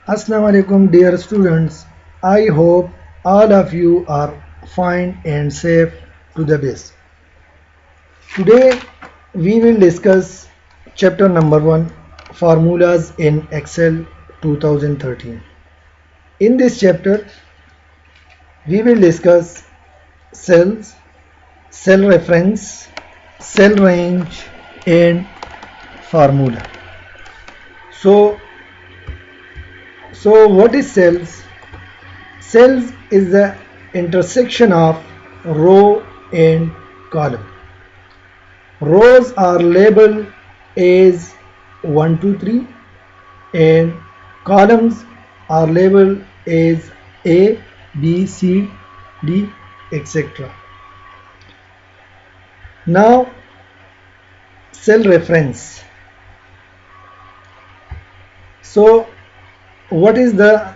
Assalamu alaikum dear students. I hope all of you are fine and safe to the best. Today we will discuss chapter number 1, formulas in Excel 2013. In this chapter we will discuss cells, cell reference, cell range and formula. So what is cells? Cells is the intersection of row and column. Rows are labeled as 1, 2, 3 and columns are labeled as A, B, C, D, etc. Now cell reference. So what is the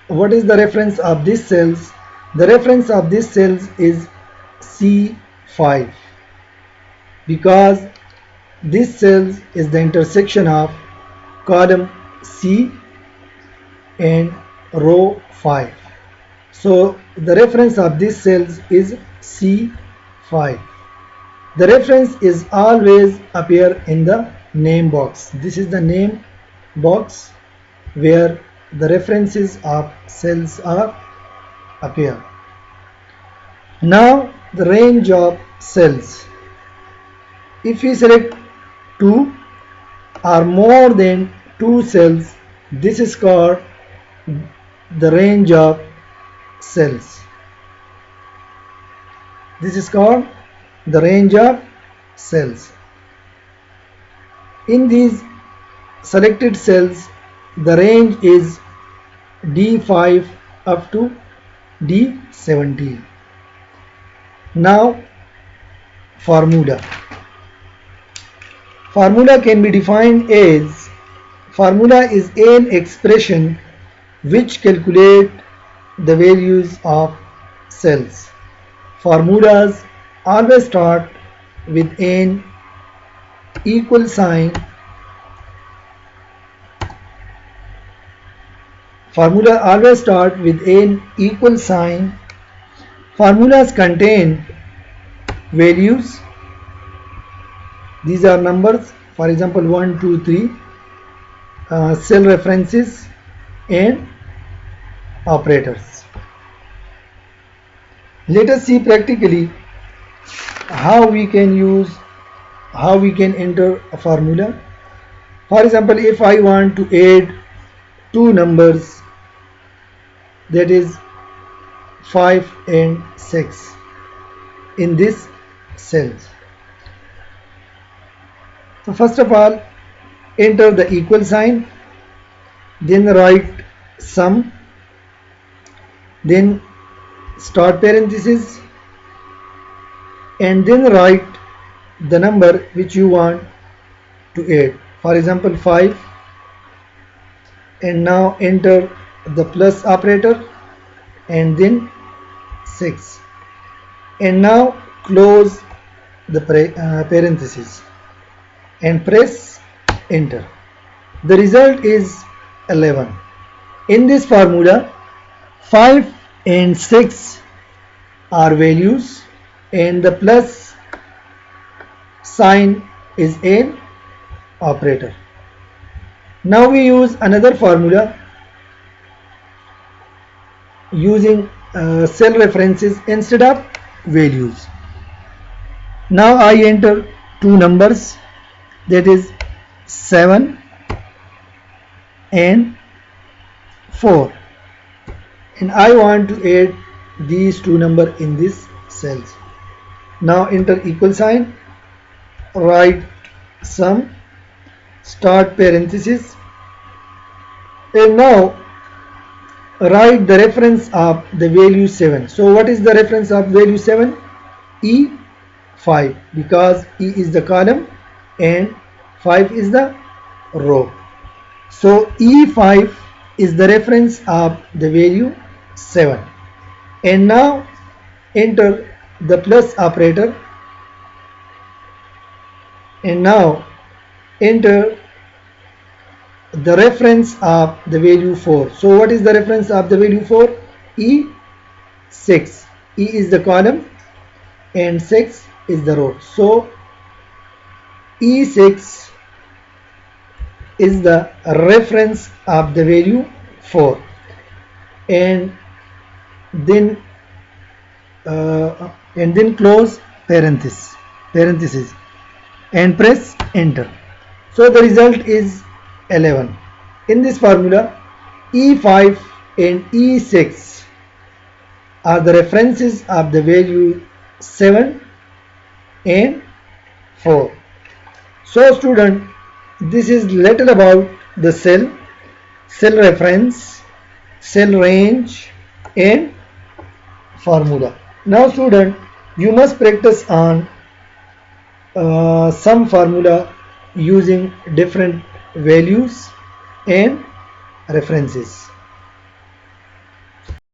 reference of these cells? The reference of these cells is C5 because this cells is the intersection of column C and row 5. So the reference of these cells is C5. The reference is always appear in the name box. This is the name box where the references of cells are appear. Now the range of cells. If we select 2 or more than 2 cells, this is called the range of cells. This is called the range of cells. In these selected cells, the range is D5 up to D17. Now formula. Formula can be defined as formula is an expression which calculate the values of cells. Formulas always start with an equal sign. Formula always start with an equal sign. Formulas contain values. These are numbers, for example 1, 2, 3, cell references and operators. Let us see practically how we can enter a formula. For example, if I want to add two numbers, that is 5 and 6 in this cells. So first of all, enter the equal sign, then write sum, then start parenthesis, and then write the number which you want to add. For example 5, and now enter the plus operator and then 6, and now close the parenthesis and press enter. The result is 11. In this formula 5 and 6 are values and the plus sign is an operator. Now we use another formula using cell references instead of values. Now I enter two numbers, that is 7 and 4, and I want to add these two numbers in this cells. Now enter equal sign, write sum, start parenthesis, and now write the reference of the value 7. So what is the reference of value 7? E5, because E is the column and 5 is the row. So E5 is the reference of the value 7. And now enter the plus operator, and now enter the reference of the value 4. So what is the reference of the value 4? E6. E is the column and 6 is the row. So E6 is the reference of the value 4, and then close parenthesis and press enter. So the result is 11. In this formula, E5 and E6 are the references of the value 7 and 4. So student, this is little about the cell reference, cell range and formula. Now student, you must practice on some formula using different values and references.